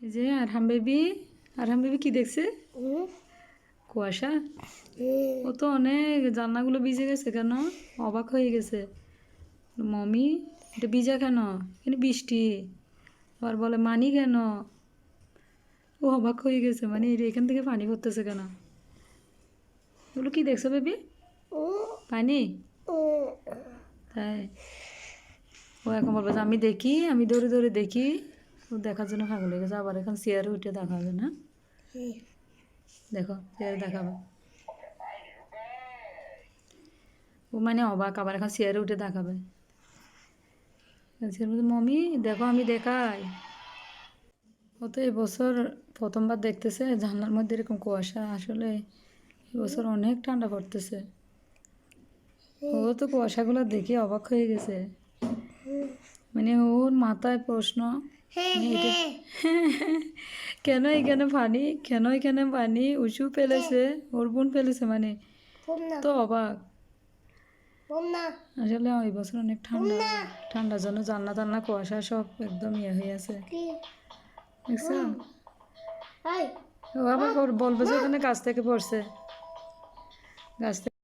এই যে আরহাম বেবি কি দেখছে? কুয়াশা। ও তো অনেক, জানলাগুলো ভিজে গেছে কেন? অবাক হয়ে গেছে। মমি, এটা ভিজা কেন? এখানে বৃষ্টি। আবার বলে মানি কেন? ও অবাক হয়ে গেছে, মানে এখান থেকে পানি পড়তেছে কেন? এগুলো কি দেখছো বেবি? পানি? তাই ও এখন বলবে যে আমি দেখি, আমি দৌড়ে দৌড়ে দেখি। ও দেখার জন্য পাগল হয়ে গেছে। আবার এখন চেয়ারে উঠে দেখাবে না? দেখো চেয়ারে দেখাবে। ও মানে অবাক, আবার এখন চেয়ারে উঠে দেখাবে। মমি দেখো আমি দেখাই। ও তো এবছর প্রথমবার দেখতেছে জানলার মধ্যে এরকম কুয়াশা। আসলে এবছর অনেক ঠান্ডা পড়তেছে। ও তো কুয়াশাগুলো দেখে অবাক হয়ে গেছে। মানে ওর মাথায় প্রশ্ন, মানে এটা কেন এখানে পানি, কেন এখানে পানি? উঁচু ফেলেছে, ওর বোন ফেলেছে, মানে তো অবাক। আসলে এই বছর অনেক ঠান্ডা, ঠান্ডার জন্য জানলা টান্না কুয়াশা সব একদম ইয়ে হয়ে আছে, দেখছো? ও আবার বলবে যে ওখানে গাছ থেকে পড়ছে, গাছ থেকে